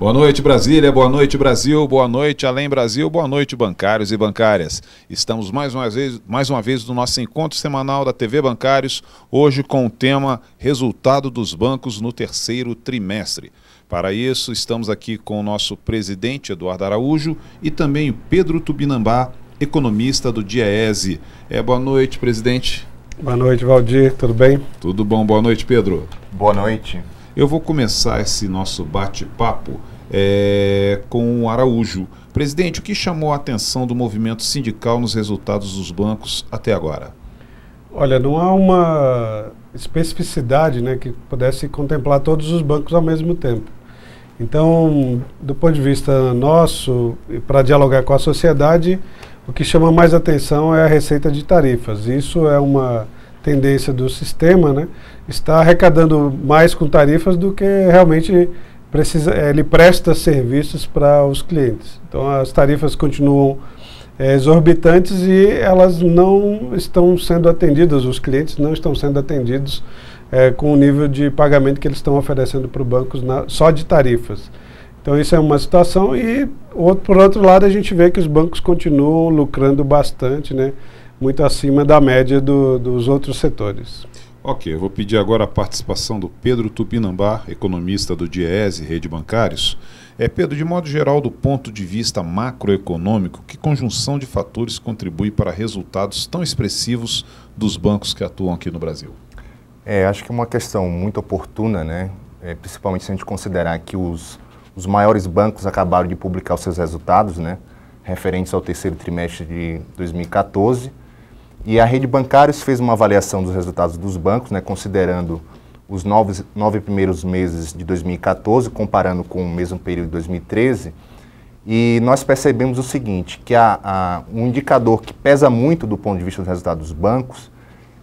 Boa noite, Brasília, boa noite, Brasil, boa noite, Além Brasil, boa noite, bancários e bancárias. Estamos mais uma vez no nosso encontro semanal da TV Bancários, hoje com o tema Resultado dos Bancos no terceiro trimestre. Para isso, estamos aqui com o nosso presidente, Eduardo Araújo, e também o Pedro Tupinambá, economista do DIEESE. Boa noite, presidente. Boa noite, Valdir, tudo bem? Tudo bom, boa noite, Pedro. Boa noite. Eu vou começar esse nosso bate-papo com o Araújo. Presidente, o que chamou a atenção do movimento sindical nos resultados dos bancos até agora? Olha, não há uma especificidade, né, que pudesse contemplar todos os bancos ao mesmo tempo. Então, do ponto de vista nosso, para dialogar com a sociedade, o que chama mais atenção é a receita de tarifas. Isso é uma tendência do sistema, né? Está arrecadando mais com tarifas do que realmente ele presta serviços para os clientes. Então as tarifas continuam exorbitantes e elas não estão sendo atendidas, os clientes não estão sendo atendidos com o nível de pagamento que eles estão oferecendo para os bancos só de tarifas. Então isso é uma situação e por outro lado a gente vê que os bancos continuam lucrando bastante, né? Muito acima da média dos outros setores. Ok, eu vou pedir agora a participação do Pedro Tupinambá, economista do DIEESE, Rede Bancários. Pedro, de modo geral, do ponto de vista macroeconômico, que conjunção de fatores contribui para resultados tão expressivos dos bancos que atuam aqui no Brasil? Acho que é uma questão muito oportuna, né? Principalmente se a gente considerar que os maiores bancos acabaram de publicar os seus resultados, né? Referentes ao terceiro trimestre de 2014. E a Rede Bancários fez uma avaliação dos resultados dos bancos, né, considerando os nove primeiros meses de 2014, comparando com o mesmo período de 2013, e nós percebemos o seguinte, que um indicador que pesa muito do ponto de vista dos resultados dos bancos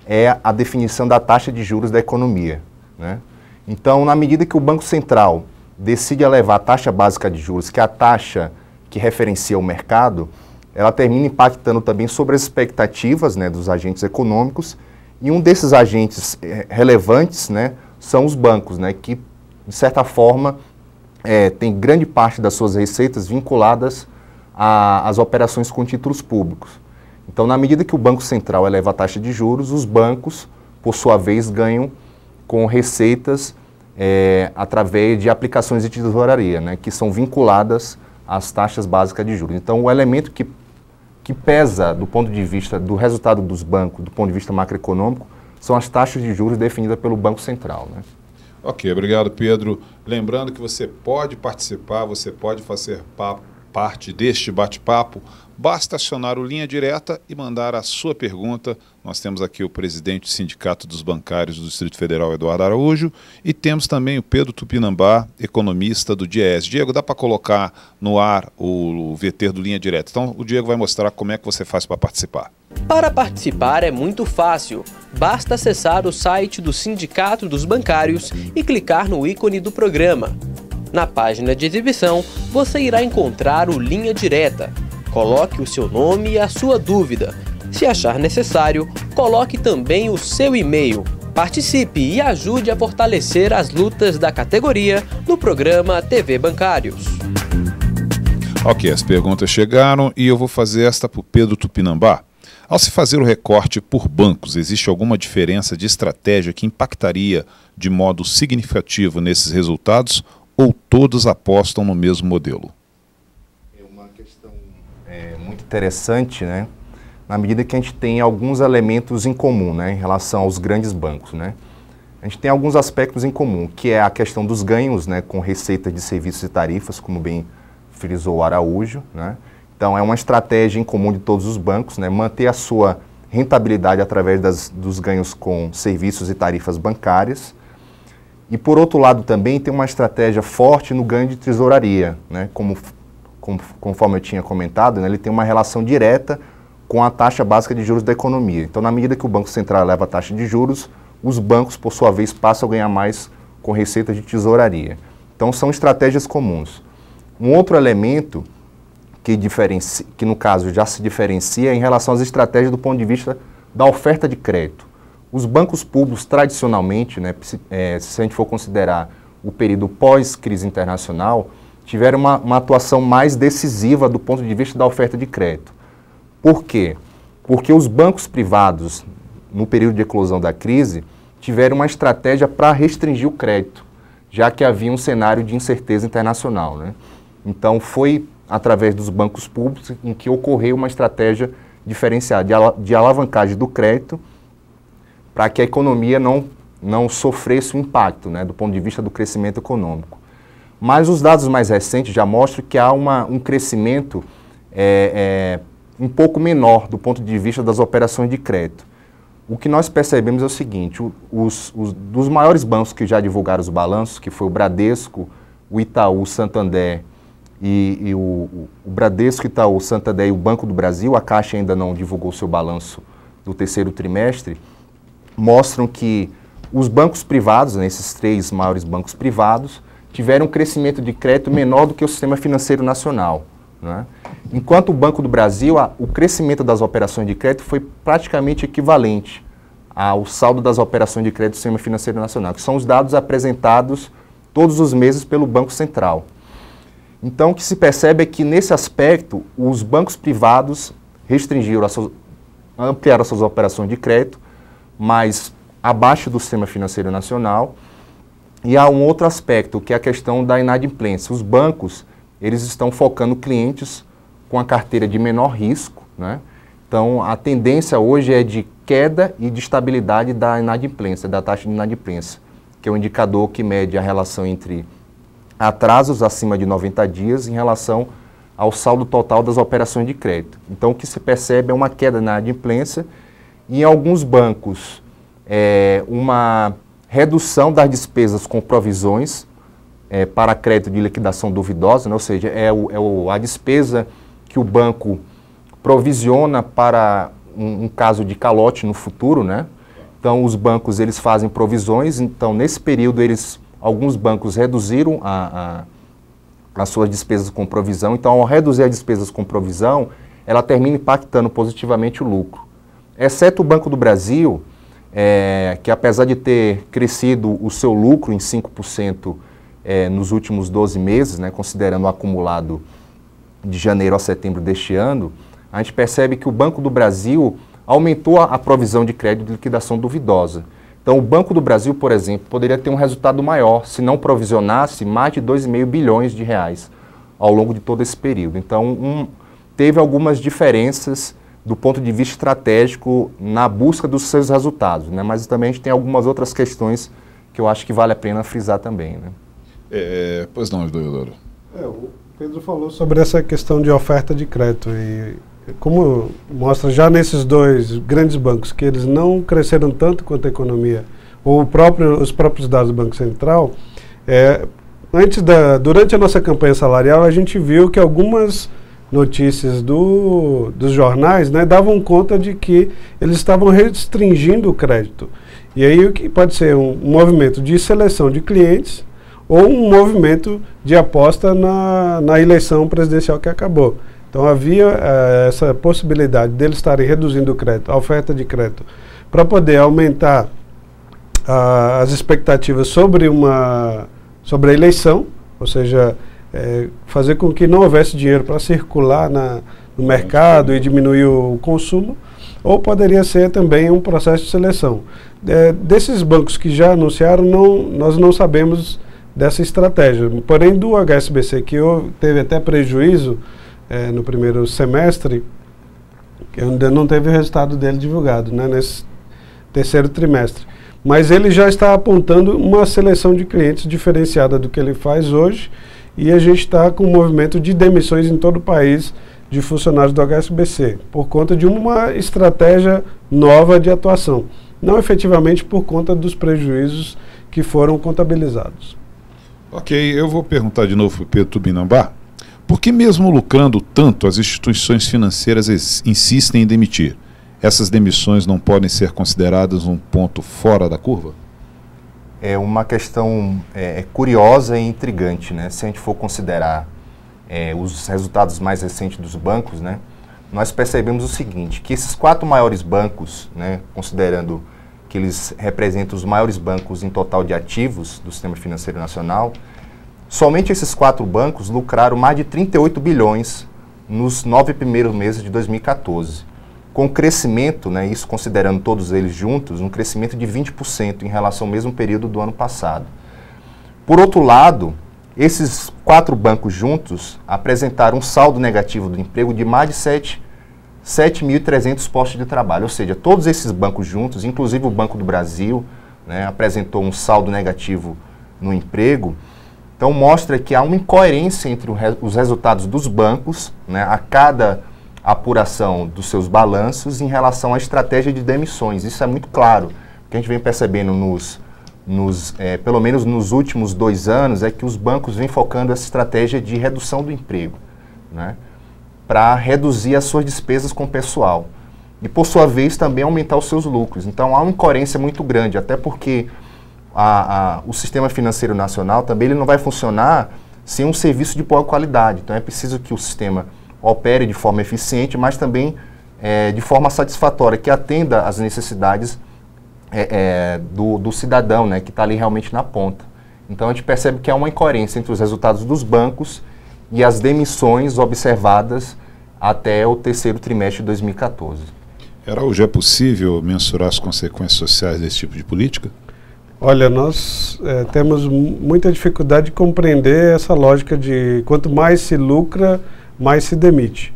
é a definição da taxa de juros da economia, né? Então, na medida que o Banco Central decide elevar a taxa básica de juros, que é a taxa que referencia o mercado, ela termina impactando também sobre as expectativas, né, dos agentes econômicos, e um desses agentes relevantes, né, são os bancos, né, que, de certa forma, tem grande parte das suas receitas vinculadas às operações com títulos públicos. Então, na medida que o Banco Central eleva a taxa de juros, os bancos, por sua vez, ganham com receitas através de aplicações de tesouraria, né, que são vinculadas às taxas básicas de juros. Então, o elemento que pesa do ponto de vista do resultado dos bancos, do ponto de vista macroeconômico, são as taxas de juros definidas pelo Banco Central, né? Ok, obrigado, Pedro. Lembrando que você pode participar, você pode fazer parte deste bate-papo. Basta acionar o Linha Direta e mandar a sua pergunta. Nós temos aqui o presidente do Sindicato dos Bancários do Distrito Federal, Eduardo Araújo, e temos também o Pedro Tupinambá, economista do DIEESE. Diego, dá para colocar no ar o VT do Linha Direta? Então, o Diego vai mostrar como é que você faz para participar. Para participar é muito fácil. Basta acessar o site do Sindicato dos Bancários e clicar no ícone do programa. Na página de exibição, você irá encontrar o Linha Direta. Coloque o seu nome e a sua dúvida. Se achar necessário, coloque também o seu e-mail. Participe e ajude a fortalecer as lutas da categoria no programa TV Bancários. Ok, as perguntas chegaram e eu vou fazer esta para o Pedro Tupinambá. Ao se fazer o recorte por bancos, existe alguma diferença de estratégia que impactaria de modo significativo nesses resultados ou todos apostam no mesmo modelo? É uma questão muito interessante, né? Na medida que a gente tem alguns elementos em comum, né, em relação aos grandes bancos, né? A gente tem alguns aspectos em comum, que é a questão dos ganhos, né, com receita de serviços e tarifas, como bem frisou o Araújo, né? Então é uma estratégia em comum de todos os bancos, né, manter a sua rentabilidade através dos ganhos com serviços e tarifas bancárias. E por outro lado também tem uma estratégia forte no ganho de tesouraria, né? Conforme eu tinha comentado, né, ele tem uma relação direta com a taxa básica de juros da economia. Então, na medida que o Banco Central eleva a taxa de juros, os bancos, por sua vez, passam a ganhar mais com receita de tesouraria. Então, são estratégias comuns. Um outro elemento que no caso já se diferencia em relação às estratégias do ponto de vista da oferta de crédito. Os bancos públicos, tradicionalmente, né, se a gente for considerar o período pós-crise internacional, tiveram uma atuação mais decisiva do ponto de vista da oferta de crédito. Por quê? Porque os bancos privados, no período de eclosão da crise, tiveram uma estratégia para restringir o crédito, já que havia um cenário de incerteza internacional, né? Então, foi através dos bancos públicos em que ocorreu uma estratégia diferenciada de alavancagem do crédito para que a economia não sofresse o impacto, né, do ponto de vista do crescimento econômico. Mas os dados mais recentes já mostram que há um crescimento um pouco menor do ponto de vista das operações de crédito. O que nós percebemos é o seguinte, dos maiores bancos que já divulgaram os balanços, que foi o Bradesco, o Itaú, o Santander e o Bradesco, Itaú, o Santander e o Banco do Brasil, a Caixa ainda não divulgou seu balanço do terceiro trimestre, mostram que os bancos privados, né, esses 3 maiores bancos privados, tiveram um crescimento de crédito menor do que o sistema financeiro nacional, né? Enquanto o Banco do Brasil, o crescimento das operações de crédito foi praticamente equivalente ao saldo das operações de crédito do sistema financeiro nacional, que são os dados apresentados todos os meses pelo Banco Central. Então, o que se percebe é que, nesse aspecto, os bancos privados ampliaram as suas operações de crédito, mas abaixo do sistema financeiro nacional. E há um outro aspecto, que é a questão da inadimplência. Os bancos, eles estão focando clientes com a carteira de menor risco, né? Então, a tendência hoje é de queda e de estabilidade da inadimplência, da taxa de inadimplência, que é um indicador que mede a relação entre atrasos acima de 90 dias em relação ao saldo total das operações de crédito. Então, o que se percebe é uma queda na inadimplência e, em alguns bancos, uma redução das despesas com provisões para crédito de liquidação duvidosa, né? Ou seja, a despesa que o banco provisiona para um caso de calote no futuro, né? Então, os bancos, eles fazem provisões, então, nesse período, alguns bancos reduziram as suas despesas com provisão, então, ao reduzir as despesas com provisão, ela termina impactando positivamente o lucro. Exceto o Banco do Brasil, que apesar de ter crescido o seu lucro em 5% nos últimos 12 meses, né, considerando o acumulado de janeiro a setembro deste ano, a gente percebe que o Banco do Brasil aumentou a provisão de crédito de liquidação duvidosa. Então, o Banco do Brasil, por exemplo, poderia ter um resultado maior se não provisionasse mais de 2,5 bilhões de reais ao longo de todo esse período. Então, teve algumas diferenças do ponto de vista estratégico na busca dos seus resultados, né? Mas também a gente tem algumas outras questões que eu acho que vale a pena frisar também, né? Pois não, Deodoro. O Pedro falou sobre essa questão de oferta de crédito e como mostra já nesses 2 grandes bancos que eles não cresceram tanto quanto a economia, ou os próprios dados do Banco Central, durante a nossa campanha salarial a gente viu que algumas notícias dos jornais, né, davam conta de que eles estavam restringindo o crédito. E aí o que pode ser um movimento de seleção de clientes ou um movimento de aposta na eleição presidencial que acabou. Então havia essa possibilidade deles estarem reduzindo o crédito, a oferta de crédito, para poder aumentar as expectativas sobre a eleição, ou seja, fazer com que não houvesse dinheiro para circular no mercado e diminuir o consumo, ou poderia ser também um processo de seleção. Desses bancos que já anunciaram, nós não sabemos dessa estratégia. Porém, do HSBC, que teve até prejuízo no primeiro semestre, que ainda não teve o resultado dele divulgado, né, nesse terceiro trimestre. Mas ele já está apontando uma seleção de clientes diferenciada do que ele faz hoje, e a gente está com um movimento de demissões em todo o país de funcionários do HSBC, por conta de uma estratégia nova de atuação, não efetivamente por conta dos prejuízos que foram contabilizados. Ok, eu vou perguntar de novo para o Pedro Tubinambá, por que mesmo lucrando tanto as instituições financeiras insistem em demitir? Essas demissões não podem ser consideradas um ponto fora da curva? É uma questão curiosa e intrigante, né? Se a gente for considerar os resultados mais recentes dos bancos, né, nós percebemos o seguinte, que esses 4 maiores bancos, né, considerando que eles representam os maiores bancos em total de ativos do sistema financeiro nacional, Somente esses 4 bancos lucraram mais de 38 bilhões nos 9 primeiros meses de 2014, com crescimento, né, isso considerando todos eles juntos, um crescimento de 20% em relação ao mesmo período do ano passado. Por outro lado, esses 4 bancos juntos apresentaram um saldo negativo do emprego de mais de 7.300 postos de trabalho, ou seja, todos esses bancos juntos, inclusive o Banco do Brasil, né, apresentou um saldo negativo no emprego. Então mostra que há uma incoerência entre os resultados dos bancos, né, a cada apuração dos seus balanços em relação à estratégia de demissões. Isso é muito claro. O que a gente vem percebendo pelo menos nos últimos 2 anos, é que os bancos vêm focando essa estratégia de redução do emprego, né, para reduzir as suas despesas com o pessoal. E, por sua vez, também aumentar os seus lucros. Então, há uma incoerência muito grande, até porque o sistema financeiro nacional também ele não vai funcionar sem um serviço de boa qualidade. Então, é preciso que o sistema opere de forma eficiente, mas também de forma satisfatória, que atenda às necessidades do cidadão, né, que está ali realmente na ponta. Então, a gente percebe que há uma incoerência entre os resultados dos bancos e as demissões observadas até o 3º trimestre de 2014. Hoje é possível mensurar as consequências sociais desse tipo de política? Olha, nós temos muita dificuldade de compreender essa lógica de quanto mais se lucra, mais se demite.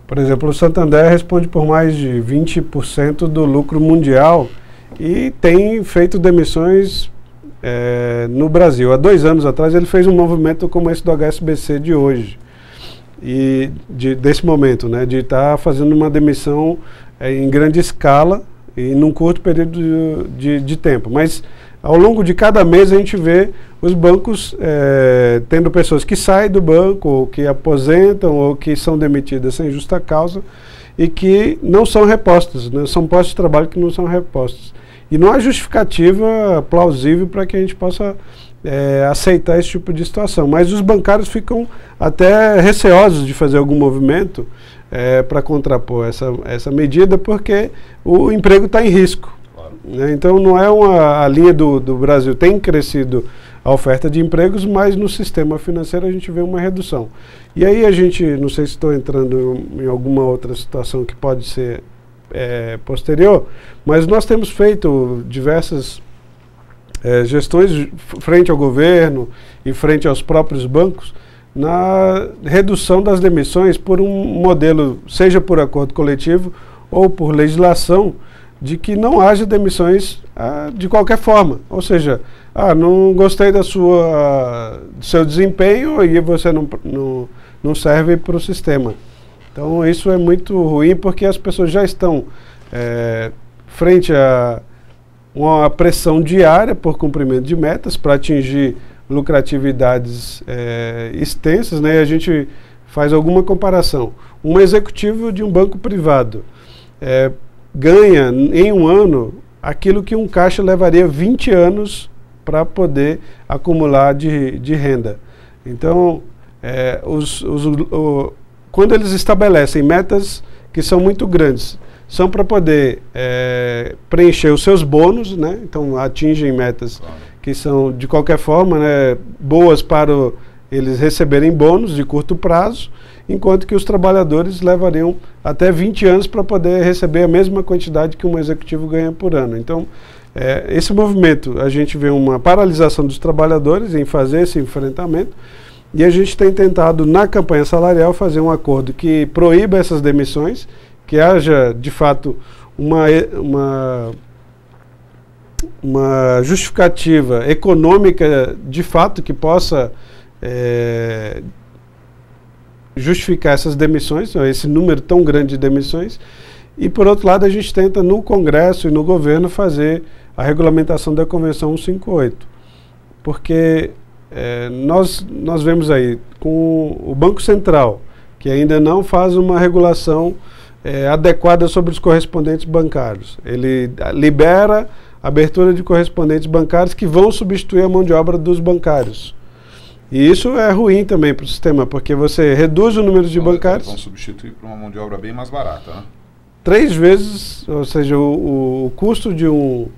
Por exemplo, o Santander responde por mais de 20% do lucro mundial e tem feito demissões no Brasil. Há 2 anos atrás ele fez um movimento como esse do HSBC de hoje, e desse momento, né, de estar fazendo uma demissão em grande escala e num curto período de tempo. Mas ao longo de cada mês a gente vê os bancos tendo pessoas que saem do banco, ou que aposentam, ou que são demitidas sem justa causa e que não são repostas, né? São postos de trabalho que não são repostos. E não há justificativa plausível para que a gente possa aceitar esse tipo de situação. Mas os bancários ficam até receosos de fazer algum movimento para contrapor essa medida, porque o emprego está em risco. Né? Então não é a linha do Brasil, tem crescido a oferta de empregos, mas no sistema financeiro a gente vê uma redução. E aí a gente, não sei se estou entrando em alguma outra situação que pode ser posterior, mas nós temos feito diversas gestões frente ao governo e frente aos próprios bancos na redução das demissões por um modelo, seja por acordo coletivo ou por legislação, de que não haja demissões de qualquer forma. Ou seja, não gostei do seu desempenho e você não serve para o sistema. Então isso é muito ruim, porque as pessoas já estão frente a uma pressão diária por cumprimento de metas para atingir lucratividades extensas, né? E a gente faz alguma comparação. Um executivo de um banco privado ganha em um ano aquilo que um caixa levaria 20 anos para poder acumular de renda. Então, quando eles estabelecem metas que são muito grandes, são para poder preencher os seus bônus, né? Então atingem metas que são, de qualquer forma, né, boas para eles receberem bônus de curto prazo, enquanto que os trabalhadores levariam até 20 anos para poder receber a mesma quantidade que um executivo ganha por ano. Então, esse movimento, a gente vê uma paralisação dos trabalhadores em fazer esse enfrentamento, e a gente tem tentado, na campanha salarial, fazer um acordo que proíba essas demissões, que haja, de fato, uma justificativa econômica, de fato, que possa justificar essas demissões, esse número tão grande de demissões. E, por outro lado, a gente tenta, no Congresso e no governo, fazer a regulamentação da Convenção 158. Porque nós vemos aí, com o Banco Central, que ainda não faz uma regulação adequada sobre os correspondentes bancários. Ele libera a abertura de correspondentes bancários que vão substituir a mão de obra dos bancários. E isso é ruim também para o sistema, porque você reduz o número de bancários. Vão substituir por uma mão de obra bem mais barata, né? 3 vezes, ou seja, o custo de um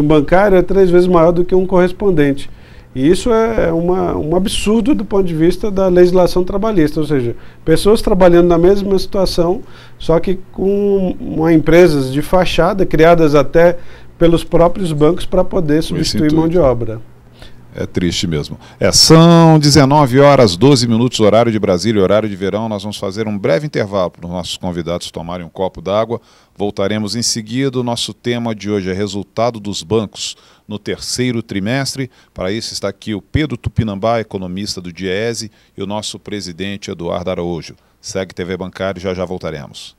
bancário é 3 vezes maior do que um correspondente. E isso é um absurdo do ponto de vista da legislação trabalhista, ou seja, pessoas trabalhando na mesma situação, só que com empresas de fachada, criadas até pelos próprios bancos para poder substituir mão de obra. É triste mesmo. São 19 horas, 12 minutos, horário de Brasília, horário de verão. Nós vamos fazer um breve intervalo para os nossos convidados tomarem um copo d'água. Voltaremos em seguida. O nosso tema de hoje é resultado dos bancos no terceiro trimestre. Para isso está aqui o Pedro Tupinambá, economista do Diese, e o nosso presidente Eduardo Araújo. Segue TV Bancário, já voltaremos.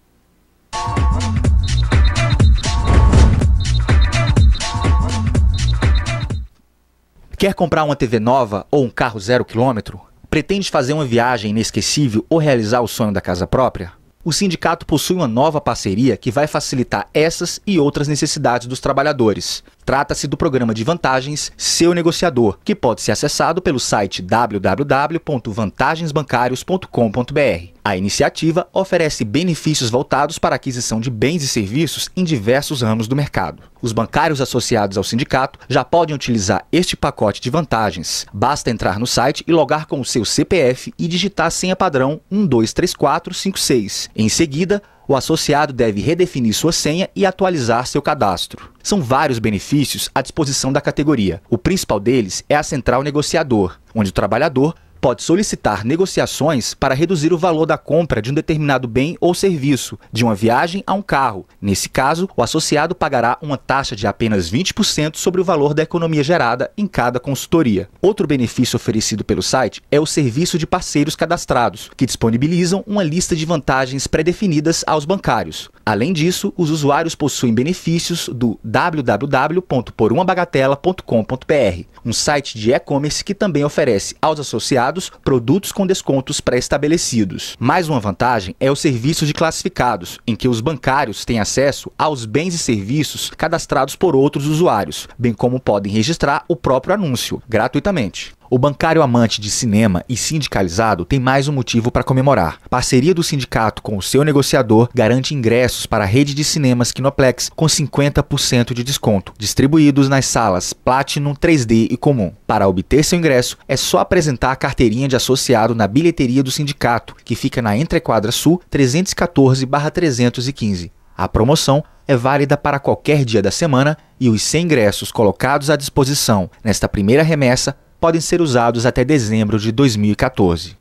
Quer comprar uma TV nova ou um carro 0 km? Pretende fazer uma viagem inesquecível ou realizar o sonho da casa própria? O sindicato possui uma nova parceria que vai facilitar essas e outras necessidades dos trabalhadores. Trata-se do programa de vantagens Seu Negociador, que pode ser acessado pelo site www.vantagensbancarios.com.br. A iniciativa oferece benefícios voltados para a aquisição de bens e serviços em diversos ramos do mercado. Os bancários associados ao sindicato já podem utilizar este pacote de vantagens. Basta entrar no site e logar com o seu CPF e digitar a senha padrão 123456. Em seguida, o associado deve redefinir sua senha e atualizar seu cadastro. São vários benefícios à disposição da categoria. O principal deles é a Central Negociador, onde o trabalhador pode solicitar negociações para reduzir o valor da compra de um determinado bem ou serviço, de uma viagem a um carro. Nesse caso, o associado pagará uma taxa de apenas 20% sobre o valor da economia gerada em cada consultoria. Outro benefício oferecido pelo site é o serviço de parceiros cadastrados, que disponibilizam uma lista de vantagens pré-definidas aos bancários. Além disso, os usuários possuem benefícios do www.porumabagatela.com.br, um site de e-commerce que também oferece aos associados produtos com descontos pré-estabelecidos. Mais uma vantagem é o serviço de classificados, em que os bancários têm acesso aos bens e serviços cadastrados por outros usuários, bem como podem registrar o próprio anúncio, gratuitamente. O bancário amante de cinema e sindicalizado tem mais um motivo para comemorar. Parceria do sindicato com o Seu Negociador garante ingressos para a rede de cinemas Kinoplex com 50% de desconto, distribuídos nas salas Platinum, 3D e Comum. Para obter seu ingresso, é só apresentar a carteirinha de associado na bilheteria do sindicato, que fica na Entrequadra Sul 314/315. A promoção é válida para qualquer dia da semana e os 100 ingressos colocados à disposição nesta primeira remessa podem ser usados até dezembro de 2014.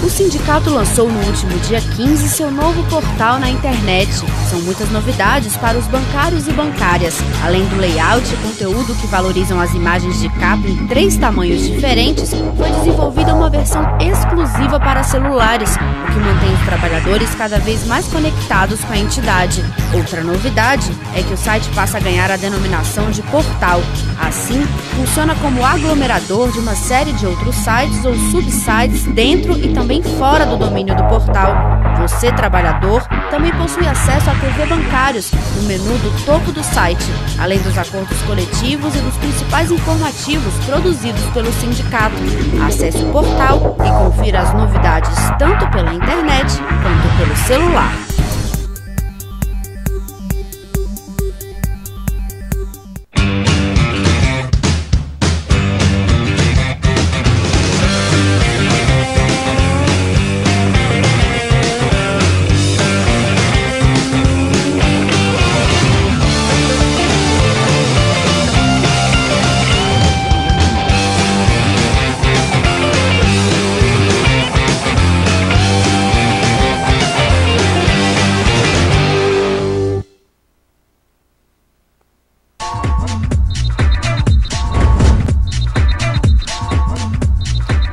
O sindicato lançou no último dia 15 seu novo portal na internet. São muitas novidades para os bancários e bancárias. Além do layout e conteúdo que valorizam as imagens de capa em 3 tamanhos diferentes, foi desenvolvida uma versão exclusiva para celulares, o que mantém os trabalhadores cada vez mais conectados com a entidade. Outra novidade é que o site passa a ganhar a denominação de portal. Assim, funciona como aglomerador de uma série de outros sites ou subsites dentro e também fora do domínio do portal. Você, trabalhador, também possui acesso à TV Bancários no menu do topo do site, além dos acordos coletivos e dos principais informativos produzidos pelo sindicato. Acesse o portal e confira as novidades tanto pela internet quanto pelo celular.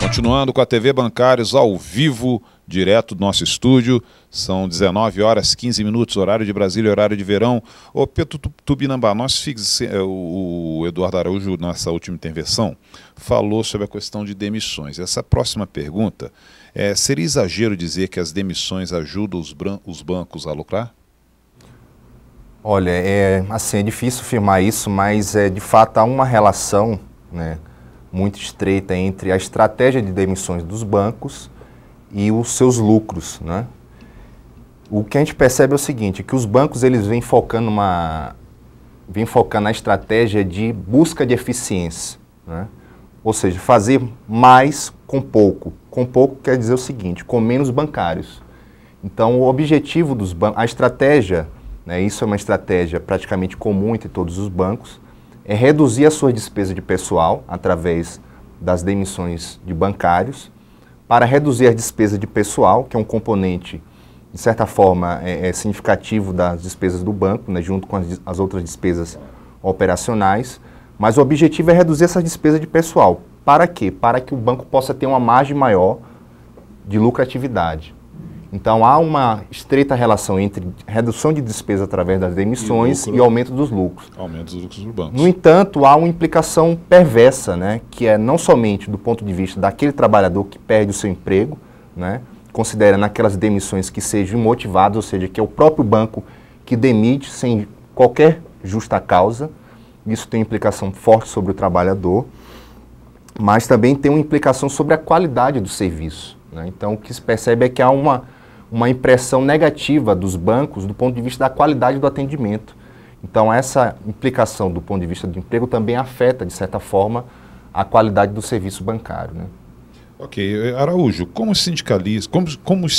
Continuando com a TV Bancários ao vivo, direto do nosso estúdio, são 19 horas 15 minutos, horário de Brasília, horário de verão. Ô Pedro Tupinambá, o Eduardo Araújo, nessa última intervenção, falou sobre a questão de demissões. Essa próxima pergunta, seria exagero dizer que as demissões ajudam os bancos a lucrar? Olha, assim, é difícil afirmar isso, mas de fato há uma relação, né, muito estreita entre a estratégia de demissões dos bancos e os seus lucros, né? O que a gente percebe é o seguinte, que os bancos eles vêm focando na estratégia de busca de eficiência, né? Ou seja, fazer mais com pouco. Com pouco quer dizer o seguinte, com menos bancários. Então, o objetivo dos bancos, a estratégia, né, isso é uma estratégia praticamente comum entre todos os bancos, é reduzir as suas despesas de pessoal através das demissões de bancários, para reduzir as despesas de pessoal, que é um componente, de certa forma, significativo das despesas do banco, né, junto com as outras despesas operacionais, mas o objetivo é reduzir essas despesas de pessoal. Para quê? Para que o banco possa ter uma margem maior de lucratividade. Então, há uma estreita relação entre redução de despesa através das demissões e aumento dos lucros. Aumento dos lucros dos bancos. No entanto, há uma implicação perversa, né, que é não somente do ponto de vista daquele trabalhador que perde o seu emprego, né, considerando aquelas demissões que sejam imotivadas, ou seja, que é o próprio banco que demite sem qualquer justa causa. Isso tem implicação forte sobre o trabalhador, mas também tem uma implicação sobre a qualidade do serviço, né? Então, o que se percebe é que há uma impressão negativa dos bancos do ponto de vista da qualidade do atendimento. Então, essa implicação do ponto de vista do emprego também afeta, de certa forma, a qualidade do serviço bancário, né? Ok. Araújo, como os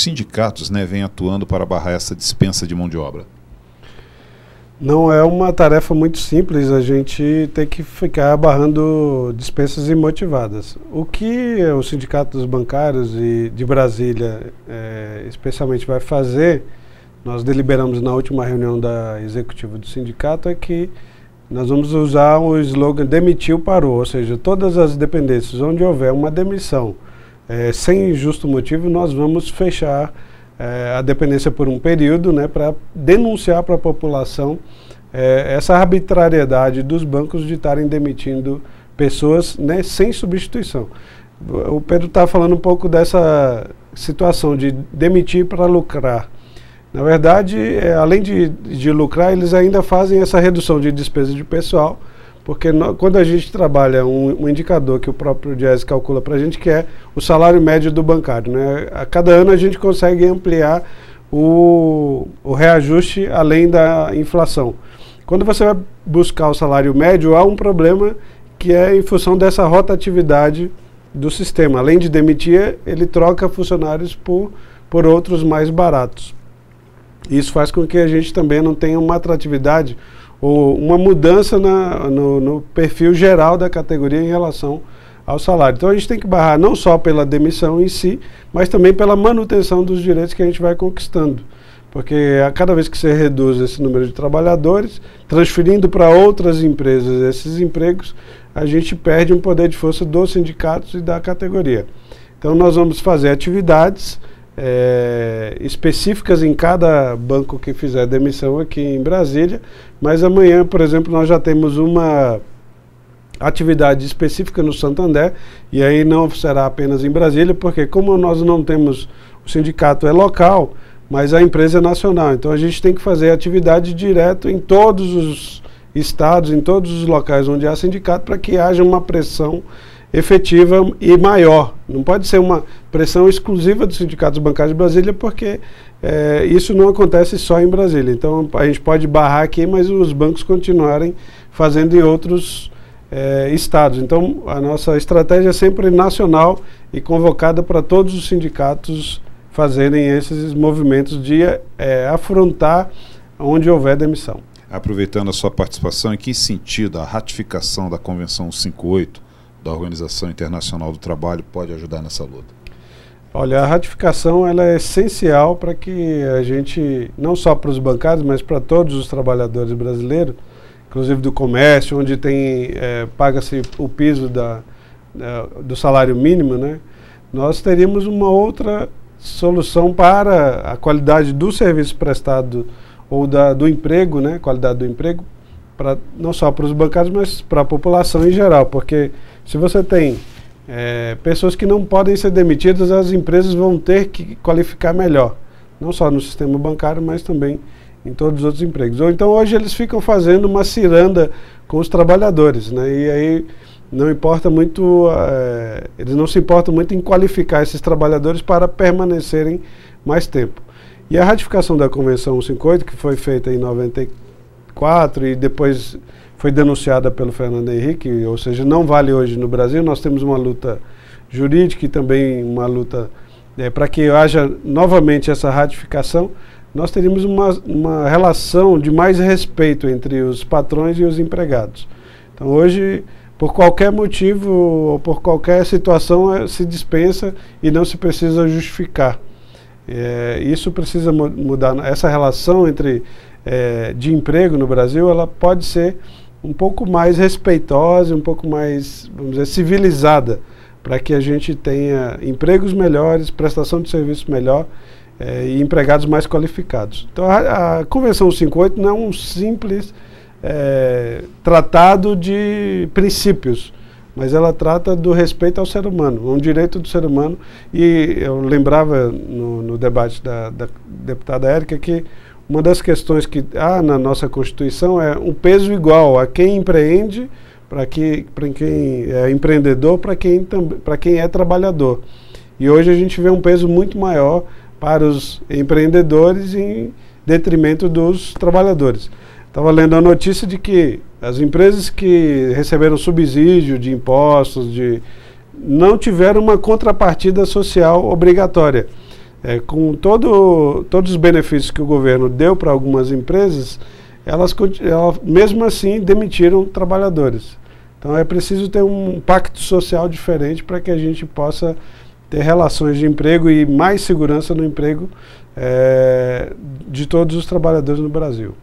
sindicatos, né, vêm atuando para barrar essa dispensa de mão de obra? Não é uma tarefa muito simples, a gente tem que ficar barrando dispensas imotivadas. O que o Sindicato dos Bancários e de Brasília, especialmente, vai fazer, nós deliberamos na última reunião da executiva do sindicato, é que nós vamos usar o slogan demitiu, parou, ou seja, todas as dependências onde houver uma demissão sem justo motivo, nós vamos fechar a dependência por um período, né, para denunciar para a população essa arbitrariedade dos bancos de estarem demitindo pessoas, né, sem substituição. O Pedro está falando um pouco dessa situação de demitir para lucrar. Na verdade, além de lucrar, eles ainda fazem essa redução de despesa de pessoal, porque quando a gente trabalha um indicador que o próprio Diese calcula para a gente, que é o salário médio do bancário, né? A cada ano a gente consegue ampliar o reajuste além da inflação. Quando você vai buscar o salário médio, há um problema que é em função dessa rotatividade do sistema. Além de demitir, ele troca funcionários por outros mais baratos. Isso faz com que a gente também não tenha uma atratividade ou uma mudança no perfil geral da categoria em relação ao salário. Então a gente tem que barrar não só pela demissão em si, mas também pela manutenção dos direitos que a gente vai conquistando. Porque a cada vez que você reduz esse número de trabalhadores, transferindo para outras empresas esses empregos, a gente perde um poder de força dos sindicatos e da categoria. Então nós vamos fazer atividades específicas em cada banco que fizer demissão aqui em Brasília, mas amanhã, por exemplo, nós já temos uma atividade específica no Santander, e aí não será apenas em Brasília, porque como nós não temos, o sindicato é local, mas a empresa é nacional, então a gente tem que fazer atividade direto em todos os estados, em todos os locais onde há sindicato, para que haja uma pressão efetiva e maior. Não pode ser uma pressão exclusiva dos sindicatos bancários de Brasília, porque isso não acontece só em Brasília. Então a gente pode barrar aqui, mas os bancos continuarem fazendo em outros estados. Então a nossa estratégia é sempre nacional e convocada para todos os sindicatos fazerem esses movimentos de afrontar onde houver demissão. Aproveitando a sua participação, em que sentido a ratificação da Convenção 58 da Organização Internacional do Trabalho pode ajudar nessa luta? Olha, a ratificação ela é essencial para que a gente, não só para os bancários, mas para todos os trabalhadores brasileiros, inclusive do comércio, onde paga-se o piso do salário mínimo, né? Nós teríamos uma outra solução para a qualidade do serviço prestado ou do emprego, né? Qualidade do emprego, não só para os bancários, mas para a população em geral, porque se você tem pessoas que não podem ser demitidas, as empresas vão ter que qualificar melhor, não só no sistema bancário, mas também em todos os outros empregos. Ou então hoje eles ficam fazendo uma ciranda com os trabalhadores, né? E aí não importa muito, eles não se importam muito em qualificar esses trabalhadores para permanecerem mais tempo. E a ratificação da Convenção 158, que foi feita em 94 e depois foi denunciada pelo Fernando Henrique, ou seja, não vale hoje no Brasil. Nós temos uma luta jurídica e também uma luta para que haja novamente essa ratificação. Nós teríamos uma relação de mais respeito entre os patrões e os empregados. Então hoje, por qualquer motivo ou por qualquer situação, se dispensa e não se precisa justificar. Isso precisa mudar. Essa relação de emprego no Brasil, ela pode ser um pouco mais respeitosa, um pouco mais, vamos dizer, civilizada, para que a gente tenha empregos melhores, prestação de serviço melhor e empregados mais qualificados. Então a Convenção 158 não é um simples tratado de princípios, mas ela trata do respeito ao ser humano, um direito do ser humano. E eu lembrava no debate da deputada Érica que uma das questões que há na nossa Constituição é um peso igual a quem empreende, para quem é empreendedor, para quem é trabalhador. E hoje a gente vê um peso muito maior para os empreendedores em detrimento dos trabalhadores. Estava lendo a notícia de que as empresas que receberam subsídio de impostos não tiveram uma contrapartida social obrigatória. Com todos os benefícios que o governo deu para algumas empresas, elas mesmo assim demitiram trabalhadores. Então é preciso ter um pacto social diferente para que a gente possa ter relações de emprego e mais segurança no emprego de todos os trabalhadores no Brasil.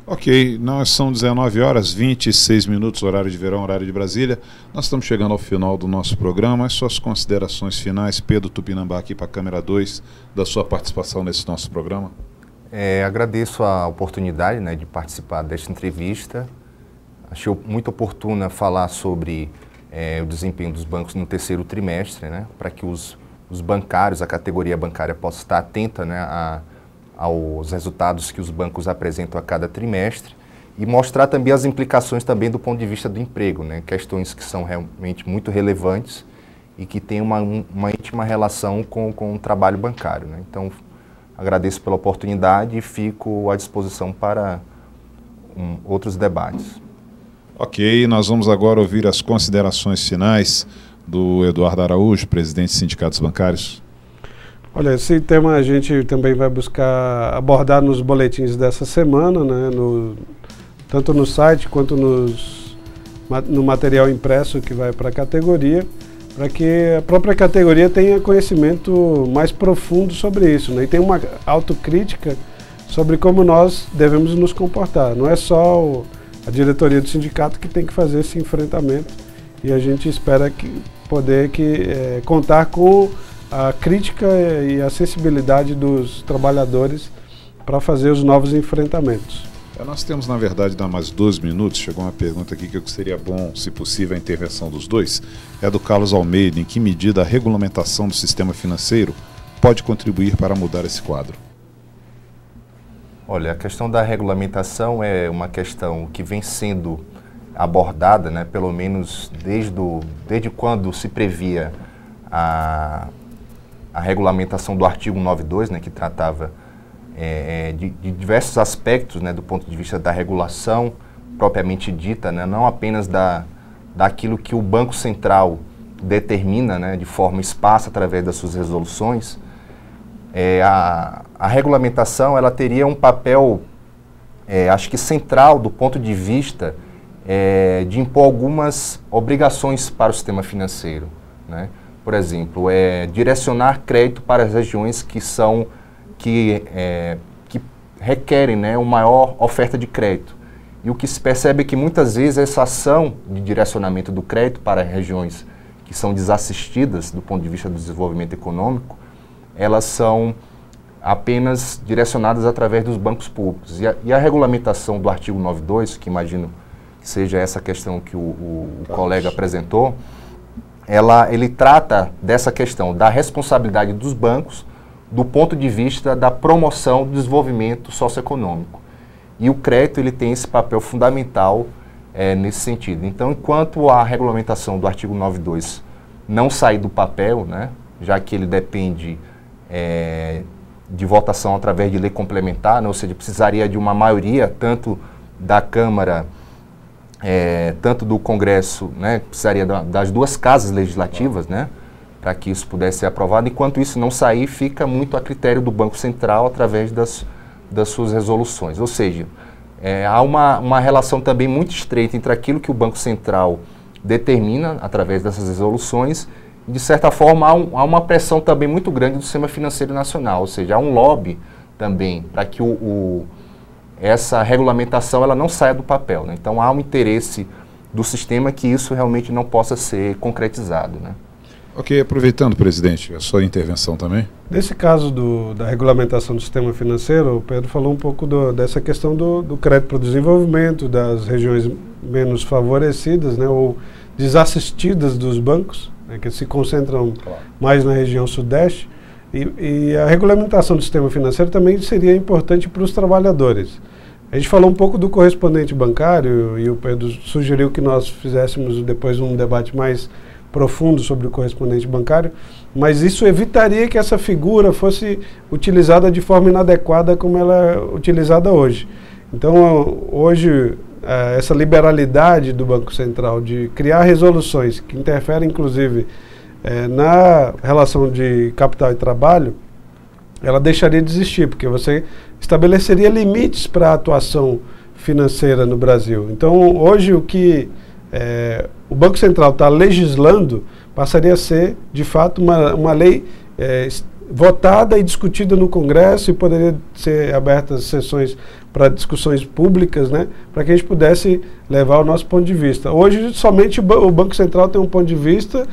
Ok, nós são 19h26, horário de verão, horário de Brasília. Nós estamos chegando ao final do nosso programa. As suas considerações finais, Pedro Tupinambá, aqui para a câmera 2, da sua participação nesse nosso programa. Agradeço a oportunidade, né, de participar desta entrevista. Achei muito oportuna falar sobre o desempenho dos bancos no terceiro trimestre, né, para que os bancários, a categoria bancária, possa estar atenta, né, aos resultados que os bancos apresentam a cada trimestre e mostrar também as implicações também do ponto de vista do emprego, né? Questões que são realmente muito relevantes e que têm uma íntima relação com o trabalho bancário, né? Então, agradeço pela oportunidade e fico à disposição para outros debates. Ok, nós vamos agora ouvir as considerações finais do Eduardo Araújo, presidente dos sindicatos bancários. Olha, esse tema a gente também vai buscar abordar nos boletins dessa semana, né, tanto no site quanto no material impresso que vai para a categoria, para que a própria categoria tenha conhecimento mais profundo sobre isso, né, e tenha uma autocrítica sobre como nós devemos nos comportar. Não é só a diretoria do sindicato que tem que fazer esse enfrentamento, e a gente espera poder contar com a crítica e a sensibilidade dos trabalhadores para fazer os novos enfrentamentos. Nós temos, na verdade, dar mais 12 minutos. Chegou uma pergunta aqui que seria bom, se possível, a intervenção dos dois. É do Carlos Almeida. Em que medida a regulamentação do sistema financeiro pode contribuir para mudar esse quadro? Olha, a questão da regulamentação é uma questão que vem sendo abordada, né, pelo menos desde quando se previa a regulamentação do artigo 92, né, que tratava de diversos aspectos, né, do ponto de vista da regulação propriamente dita, né, não apenas daquilo que o Banco Central determina, né, de forma esparsa através das suas resoluções. A regulamentação ela teria um papel, acho que central do ponto de vista de impor algumas obrigações para o sistema financeiro, né? Por exemplo, direcionar crédito para as regiões que requerem, né, uma maior oferta de crédito. E o que se percebe é que muitas vezes essa ação de direcionamento do crédito para regiões que são desassistidas do ponto de vista do desenvolvimento econômico, elas são apenas direcionadas através dos bancos públicos. E a regulamentação do artigo 92, que imagino que seja essa questão que o colega apresentou, ele trata dessa questão da responsabilidade dos bancos do ponto de vista da promoção do desenvolvimento socioeconômico. E o crédito ele tem esse papel fundamental nesse sentido. Então, enquanto a regulamentação do artigo 9.2 não sair do papel, né, já que ele depende de votação através de lei complementar, né, ou seja, precisaria de uma maioria, tanto da Câmara, tanto do Congresso, né, precisaria das duas casas legislativas, né, para que isso pudesse ser aprovado. Enquanto isso não sair, fica muito a critério do Banco Central através das suas resoluções. Ou seja, há uma relação também muito estreita entre aquilo que o Banco Central determina através dessas resoluções e, de certa forma, há uma pressão também muito grande do sistema financeiro nacional, ou seja, há um lobby também para que essa regulamentação ela não saia do papel, né? Então, há um interesse do sistema que isso realmente não possa ser concretizado, né? Ok, aproveitando, presidente, a sua intervenção também. Nesse caso da regulamentação do sistema financeiro, o Pedro falou um pouco dessa questão do crédito para o desenvolvimento, das regiões menos favorecidas, né, ou desassistidas dos bancos, né, que se concentram mais na região sudeste. E a regulamentação do sistema financeiro também seria importante para os trabalhadores. A gente falou um pouco do correspondente bancário e o Pedro sugeriu que nós fizéssemos depois um debate mais profundo sobre o correspondente bancário, mas isso evitaria que essa figura fosse utilizada de forma inadequada como ela é utilizada hoje. Então, hoje, essa liberalidade do Banco Central de criar resoluções que interferem, inclusive, na relação de capital e trabalho, ela deixaria de existir, porque você estabeleceria limites para a atuação financeira no Brasil. Então, hoje, o que o Banco Central está legislando passaria a ser, de fato, uma lei votada e discutida no Congresso e poderia ser abertas sessões para discussões públicas, né, para que a gente pudesse levar o nosso ponto de vista. Hoje, somente o Banco Central tem um ponto de vista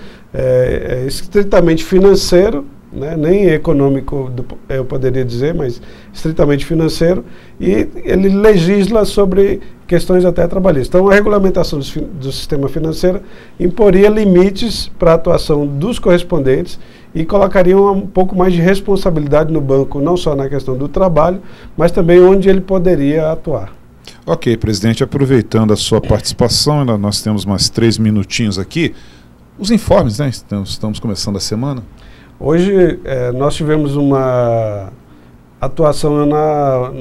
estritamente financeiro, né, nem econômico, eu poderia dizer, mas estritamente financeiro, e ele legisla sobre questões até trabalhistas. Então, a regulamentação do sistema financeiro imporia limites para a atuação dos correspondentes e colocaria um pouco mais de responsabilidade no banco, não só na questão do trabalho, mas também onde ele poderia atuar. Ok, presidente, aproveitando a sua participação, nós temos mais 3 minutinhos aqui. Os informes, né? Estamos começando a semana. Hoje nós tivemos uma atuação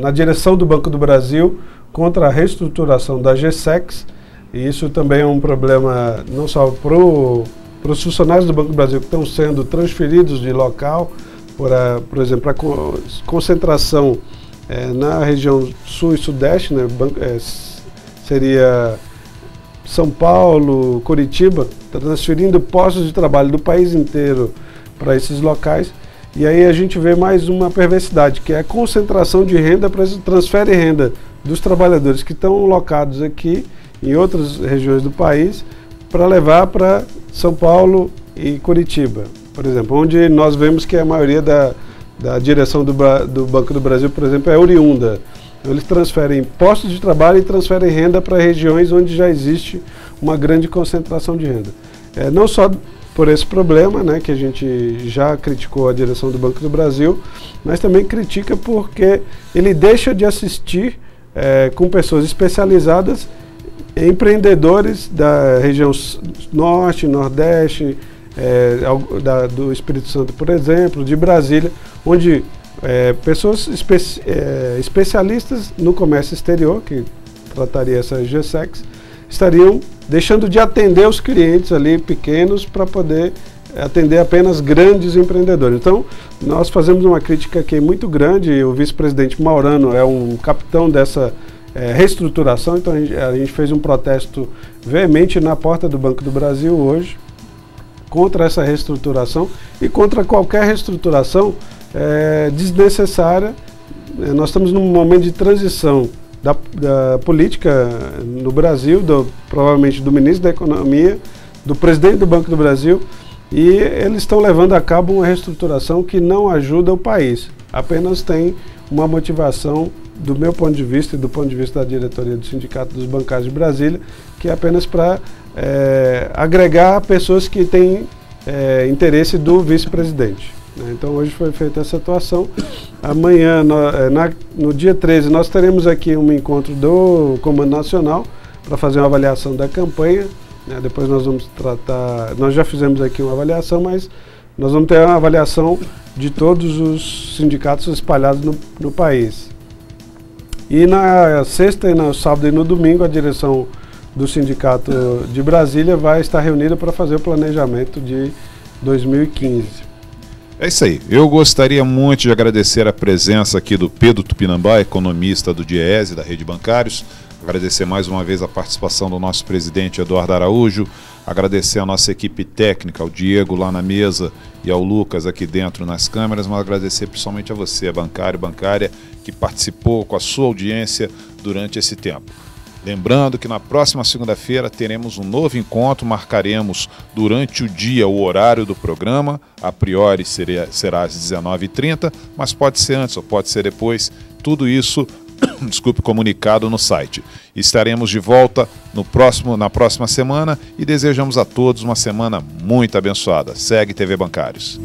na direção do Banco do Brasil contra a reestruturação da GSEX, e isso também é um problema não só para os funcionários do Banco do Brasil que estão sendo transferidos de local, por exemplo, a concentração na região sul e sudeste, né, seria São Paulo, Curitiba, transferindo postos de trabalho do país inteiro para esses locais. E aí a gente vê mais uma perversidade, que é a concentração de renda, transfere renda dos trabalhadores que estão locados aqui em outras regiões do país para levar para São Paulo e Curitiba, por exemplo, onde nós vemos que a maioria da direção do Banco do Brasil, por exemplo, é oriunda. Então, eles transferem postos de trabalho e transferem renda para regiões onde já existe uma grande concentração de renda. Não só por esse problema, né, que a gente já criticou a direção do Banco do Brasil, mas também critica porque ele deixa de assistir com pessoas especializadas, empreendedores da região norte, nordeste, do Espírito Santo, por exemplo, de Brasília, onde pessoas especialistas no comércio exterior, que trataria essa GSEX, estariam deixando de atender os clientes ali pequenos para poder atender apenas grandes empreendedores. Então, nós fazemos uma crítica aqui muito grande, o vice-presidente Maurano é um capitão dessa reestruturação, então a gente fez um protesto veemente na porta do Banco do Brasil hoje, contra essa reestruturação e contra qualquer reestruturação desnecessária. Nós estamos num momento de transição da política no Brasil, provavelmente do ministro da Economia, do presidente do Banco do Brasil, e eles estão levando a cabo uma reestruturação que não ajuda o país, apenas tem uma motivação, do meu ponto de vista e do ponto de vista da diretoria do Sindicato dos Bancários de Brasília, que é apenas para agregar pessoas que têm interesse do vice-presidente. né? Então hoje foi feita essa atuação. Amanhã, no dia 13, nós teremos aqui um encontro do Comando Nacional para fazer uma avaliação da campanha, né? Depois nós vamos tratar, nós já fizemos aqui uma avaliação, mas nós vamos ter uma avaliação de todos os sindicatos espalhados no país. E na sexta, e no sábado e no domingo, a direção do Sindicato de Brasília vai estar reunida para fazer o planejamento de 2015. É isso aí. Eu gostaria muito de agradecer a presença aqui do Pedro Tupinambá, economista do DIEESE, da Rede Bancários. Agradecer mais uma vez a participação do nosso presidente Eduardo Araújo. Agradecer a nossa equipe técnica, ao Diego lá na mesa e ao Lucas aqui dentro nas câmeras, mas agradecer principalmente a você, bancário, bancária, que participou com a sua audiência durante esse tempo. Lembrando que na próxima segunda-feira teremos um novo encontro, marcaremos durante o dia o horário do programa, a priori será às 19h30, mas pode ser antes ou pode ser depois, tudo isso comunicado no site. Estaremos de volta na próxima semana e desejamos a todos uma semana muito abençoada. Segue TV Bancários.